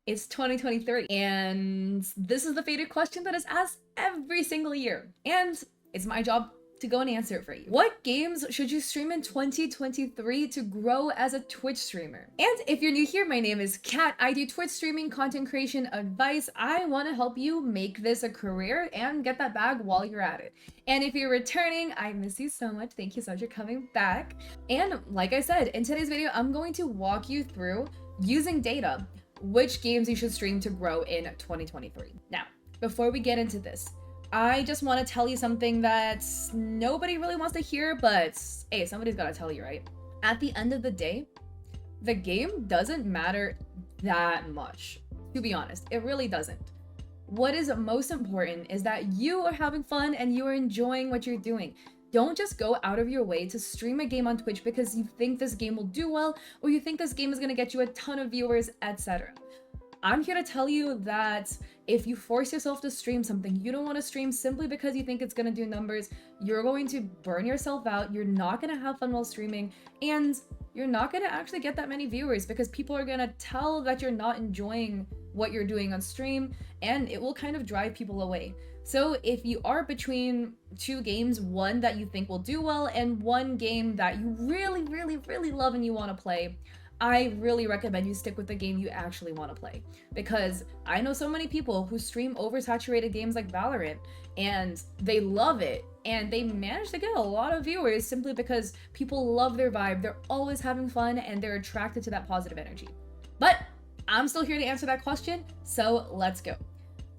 It's 2023, and this is the fated question that is asked every single year. And it's my job to go and answer it for you. What games should you stream in 2023 to grow as a Twitch streamer? And if you're new here, my name is Kat. I do Twitch streaming, content creation advice. I want to help you make this a career and get that bag while you're at it. And if you're returning, I miss you so much. Thank you so much for coming back. And like I said, in today's video, I'm going to walk you through using data which games you should stream to grow in 2023. Now, before we get into this, I just want to tell you something that nobody really wants to hear, but hey, somebody's got to tell you, right? At the end of the day, the game doesn't matter that much, to be honest. It really doesn't. What is most important is that you are having fun and you are enjoying what you're doing. Don't just go out of your way to stream a game on Twitch because you think this game will do well, or you think this game is going to get you a ton of viewers, etc. I'm here to tell you that if you force yourself to stream something you don't want to stream simply because you think it's going to do numbers, you're going to burn yourself out, you're not going to have fun while streaming, and you're not going to actually get that many viewers because people are going to tell that you're not enjoying what you're doing on stream, and it will kind of drive people away. So if you are between two games, one that you think will do well and one game that you really love and you want to play, I really recommend you stick with the game you actually want to play, because I know so many people who stream oversaturated games like Valorant and they love it and they manage to get a lot of viewers simply because people love their vibe, they're always having fun, and they're attracted to that positive energy. But I'm still here to answer that question, so let's go.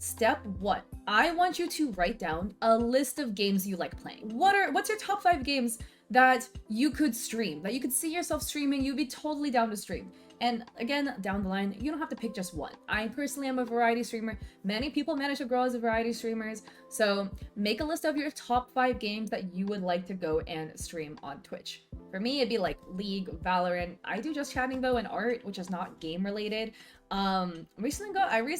Step 1, I want you to write down a list of games you like playing. What's your top 5 games that you could stream, that you could see yourself streaming, you'd be totally down to stream? And again, down the line, you don't have to pick just one. I personally am a variety streamer. Many people manage to grow as variety streamers. So make a list of your top 5 games that you would like to go and stream on Twitch. For me, it'd be like League, Valorant. I do just chatting though, and art, which is not game related. I recently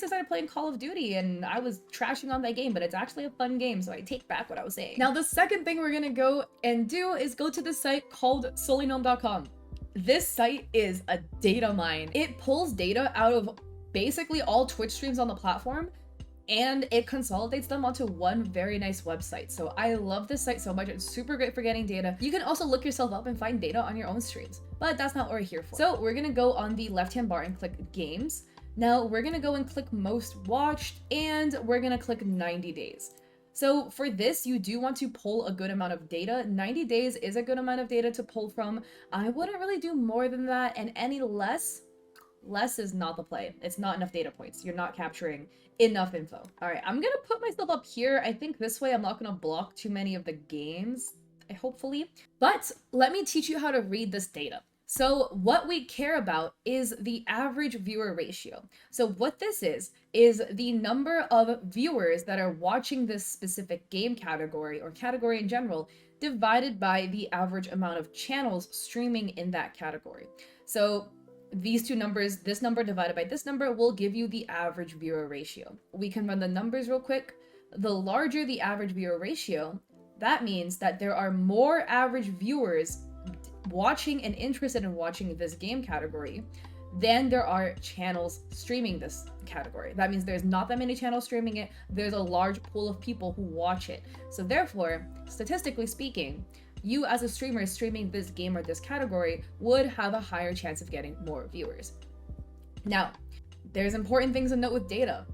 started playing Call of Duty and I was trashing on that game, but it's actually a fun game, so I take back what I was saying. Now, the second thing we're gonna go and do is go to this site called @solinome.com. This site is a data mine. It pulls data out of basically all Twitch streams on the platform and it consolidates them onto one very nice website. So I love this site so much. It's super great for getting data. You can also look yourself up and find data on your own streams, but that's not what we're here for. So we're gonna go on the left-hand bar and click games. Now we're gonna go and click most watched, and we're gonna click 90 days. So for this, you do want to pull a good amount of data. 90 days is a good amount of data to pull from. I wouldn't really do more than that, and any less is not the play. It's not enough data points. You're not capturing enough info. All right, I'm gonna put myself up here. I think this way I'm not gonna block too many of the games, hopefully. But let me teach you how to read this data. So what we care about is the average viewer ratio. So what this is the number of viewers that are watching this specific game category or category in general divided by the average amount of channels streaming in that category. So these two numbers, this number divided by this number, will give you the average viewer ratio. We can run the numbers real quick. The larger the average viewer ratio, that means that there are more average viewers watching and interested in watching this game category than there are channels streaming this category. That means there's not that many channels streaming it. There's a large pool of people who watch it. So therefore, statistically speaking, you as a streamer streaming this game or this category would have a higher chance of getting more viewers. Now, there's important things to note with data.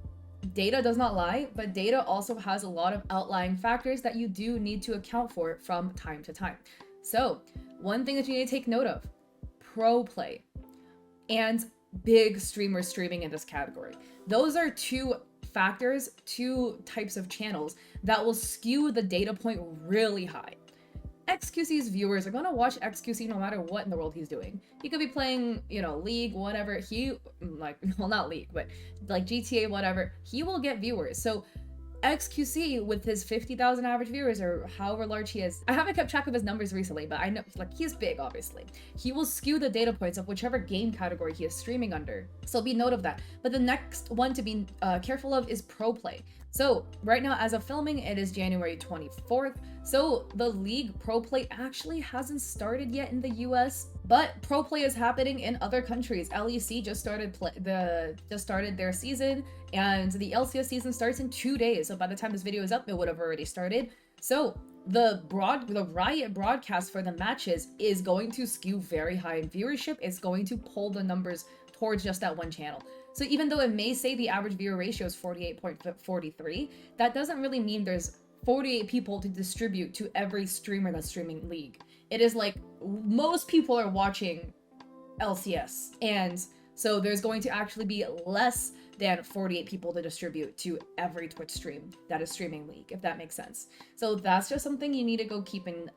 Data does not lie, but data also has a lot of outlying factors that you do need to account for from time to time. So one thing that you need to take note of: pro play and big streamers streaming in this category. Those are two factors, two types of channels that will skew the data point really high. XQC's viewers are gonna watch XQC no matter what in the world he's doing. He could be playing, League, whatever. Not League, but like GTA, whatever. He will get viewers. So XQC, with his 50,000 average viewers or however large he is, I haven't kept track of his numbers recently, but I know he's big, obviously. He will skew the data points of whichever game category he is streaming under. So be note of that. But the next one to be careful of is pro play. So right now, as of filming, it is January 24th. So the league pro play actually hasn't started yet in the US, but pro play is happening in other countries. LEC just started their season, and the LCS season starts in 2 days. So by the time this video is up, it would have already started. So the Riot broadcast for the matches is going to skew very high in viewership. It's going to pull the numbers towards just that one channel. So even though it may say the average viewer ratio is 48.43, that doesn't really mean there's 48 people to distribute to every streamer that's streaming League. It is like most people are watching LCS, and so there's going to actually be less than 48 people to distribute to every Twitch stream that is streaming League, if that makes sense. So that's just something you need to go keep in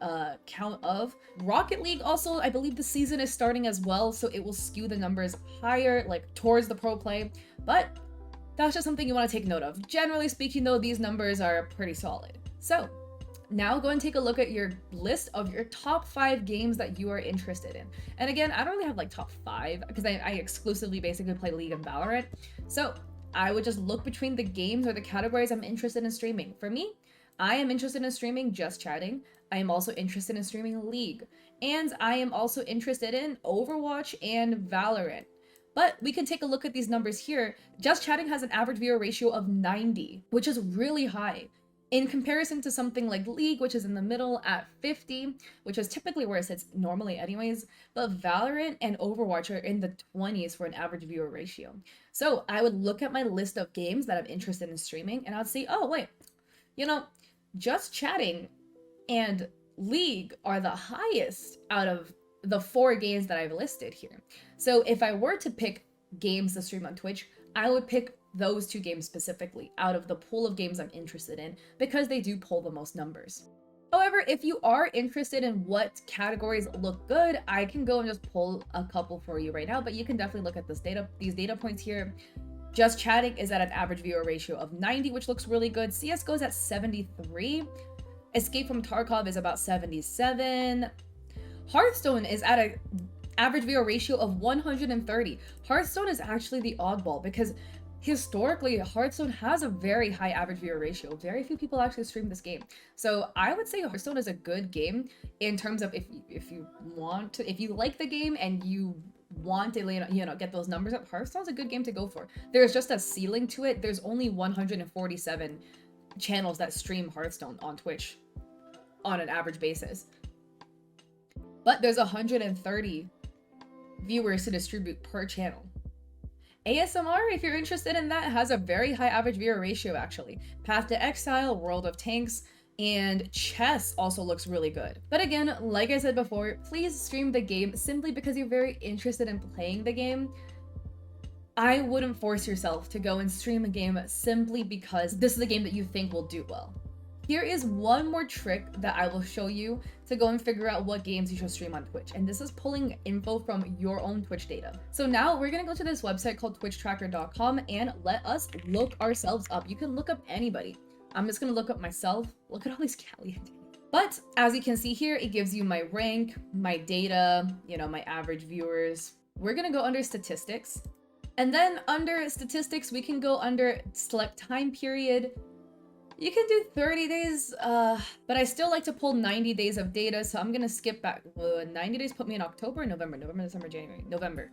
count of. Rocket League also, I believe the season is starting as well, so it will skew the numbers higher, like towards the pro play, but that's just something you want to take note of. Generally speaking though, these numbers are pretty solid. So now go and take a look at your list of your top 5 games that you are interested in. And again, I don't really have like top 5 because I exclusively basically play League and Valorant. So I would just look between the games or the categories I'm interested in streaming. For me, I am interested in streaming Just Chatting. I am also interested in streaming League. And I am also interested in Overwatch and Valorant. But we can take a look at these numbers here. Just Chatting has an average viewer ratio of 90, which is really high. In comparison to something like League, which is in the middle at 50, which is typically where it sits normally anyways, but Valorant and Overwatch are in the 20s for an average viewer ratio. So I would look at my list of games that I'm interested in streaming, and I'd say, oh wait, Just Chatting and League are the highest out of the 4 games that I've listed here. So if I were to pick games to stream on Twitch, I would pick those 2 games specifically out of the pool of games I'm interested in because they do pull the most numbers. However, if you are interested in what categories look good, I can go and just pull a couple for you right now, but you can definitely look at these data points here. Just Chatting is at an average viewer ratio of 90, which looks really good. CSGO is at 73. Escape from Tarkov is about 77. Hearthstone is at an average viewer ratio of 130. Hearthstone is actually the oddball because historically, Hearthstone has a very high average viewer ratio. Very few people actually stream this game. So I would say Hearthstone is a good game in terms of if you like the game and you want to get those numbers up, Hearthstone's a good game to go for. There's just a ceiling to it. There's only 147 channels that stream Hearthstone on Twitch on an average basis. But there's 130 viewers to distribute per channel. ASMR, if you're interested in that, has a very high average viewer ratio actually. Path to Exile, World of Tanks, and Chess also looks really good. But again, like I said before, please stream the game simply because you're very interested in playing the game. I wouldn't force yourself to go and stream a game simply because this is a game that you think will do well. Here is one more trick that I will show you to go and figure out what games you should stream on Twitch. And this is pulling info from your own Twitch data. So now we're gonna go to this website called Twitchtractor.com and let us look ourselves up. You can look up anybody. I'm just gonna look up myself. Look at all these Cali. But as you can see here, it gives you my rank, my data, my average viewers. We're gonna go under statistics. And then under statistics, we can go under select time period. You can do 30 days, but I still like to pull 90 days of data, so I'm gonna skip back. 90 days put me in October, November, December, January, November.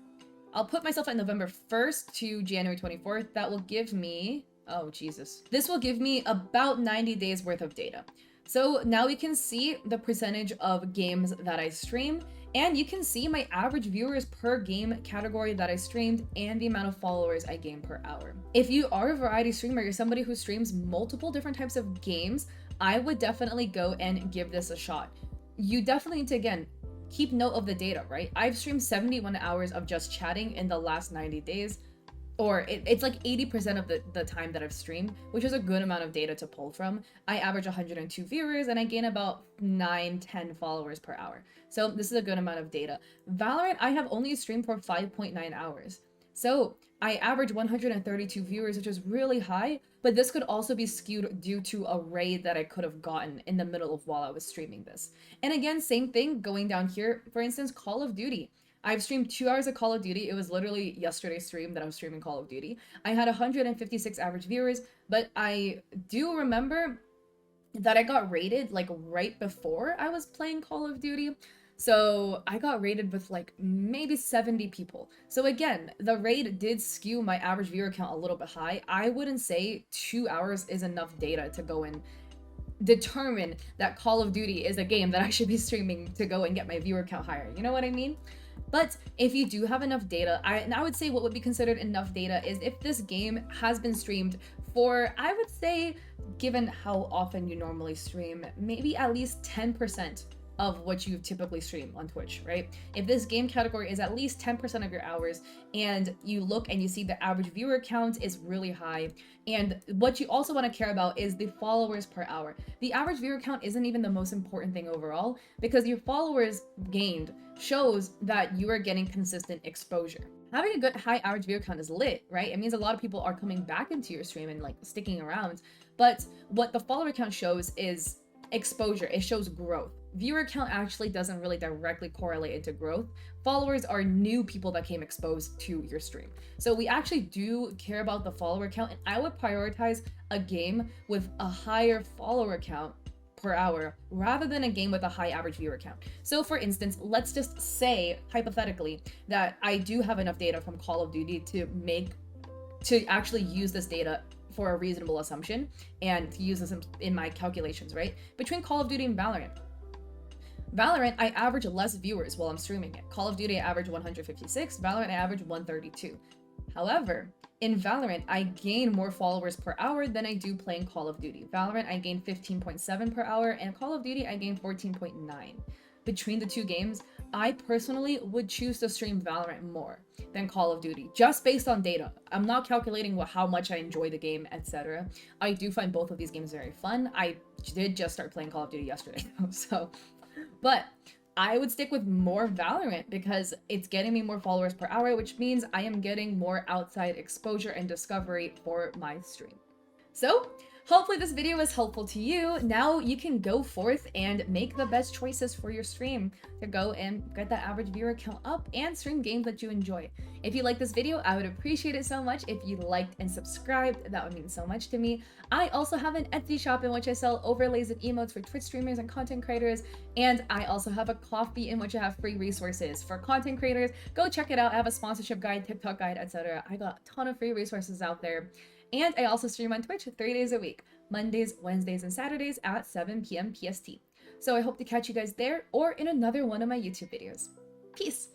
I'll put myself at November 1st to January 24th. That will give me, oh Jesus. This will give me about 90 days worth of data. So now we can see the percentage of games that I stream, and you can see my average viewers per game category that I streamed and the amount of followers I gain per hour. If you are a variety streamer, you're somebody who streams multiple different types of games, I would definitely go and give this a shot. You definitely need to, again, keep note of the data, right? I've streamed 71 hours of Just Chatting in the last 90 days. Or it's like 80% of the time that I've streamed, which is a good amount of data to pull from. I average 102 viewers and I gain about 9-10 followers per hour. So this is a good amount of data. Valorant, I have only streamed for 5.9 hours. So I average 132 viewers, which is really high, but this could also be skewed due to a raid that I could have gotten in the middle of while I was streaming this. And again, same thing going down here. For instance, Call of Duty. I've streamed 2 hours of Call of Duty. It was literally yesterday's stream that I was streaming Call of Duty. I had 156 average viewers, but I do remember that I got raided like right before I was playing Call of Duty. So I got raided with like maybe 70 people. So again, the raid did skew my average viewer count a little bit high. I wouldn't say 2 hours is enough data to go and determine that Call of Duty is a game that I should be streaming to go and get my viewer count higher. You know what I mean? But if you do have enough data, I would say what would be considered enough data is if this game has been streamed for, I would say, given how often you normally stream, maybe at least 10% of what you typically stream on Twitch, right? If this game category is at least 10% of your hours and you look and you see the average viewer count is really high, and what you also want to care about is the followers per hour. The average viewer count isn't even the most important thing overall because your followers gained shows that you are getting consistent exposure. Having a good high average viewer count is lit, right? It means a lot of people are coming back into your stream and like sticking around. But what the follower count shows is exposure. It shows growth. Viewer count actually doesn't really directly correlate into growth. Followers are new people that came exposed to your stream. So we actually do care about the follower count, and I would prioritize a game with a higher follower count per hour rather than a game with a high average viewer count. So for instance, let's just say hypothetically that I do have enough data from Call of Duty to actually use this data for a reasonable assumption and to use this in my calculations, right? Between Call of Duty and Valorant, I average less viewers while I'm streaming it. Call of Duty, I average 156. Valorant, I average 132. However, in Valorant, I gain more followers per hour than I do playing Call of Duty. Valorant, I gain 15.7 per hour, and Call of Duty, I gain 14.9. Between the two games, I personally would choose to stream Valorant more than Call of Duty, just based on data. I'm not calculating how much I enjoy the game, etc. I do find both of these games very fun. I did just start playing Call of Duty yesterday, so, but I would stick with more Valorant because it's getting me more followers per hour, which means I am getting more outside exposure and discovery for my stream. So, hopefully this video was helpful to you. Now you can go forth and make the best choices for your stream to go and get that average viewer count up and stream games that you enjoy. If you like this video, I would appreciate it so much if you liked and subscribed. That would mean so much to me. I also have an Etsy shop in which I sell overlays and emotes for Twitch streamers and content creators. And I also have a Ko-fi in which I have free resources for content creators. Go check it out. I have a sponsorship guide, TikTok guide, etc. I got a ton of free resources out there. And I also stream on Twitch 3 days a week, Mondays, Wednesdays, and Saturdays at 7 p.m. PST. So I hope to catch you guys there or in another one of my YouTube videos. Peace!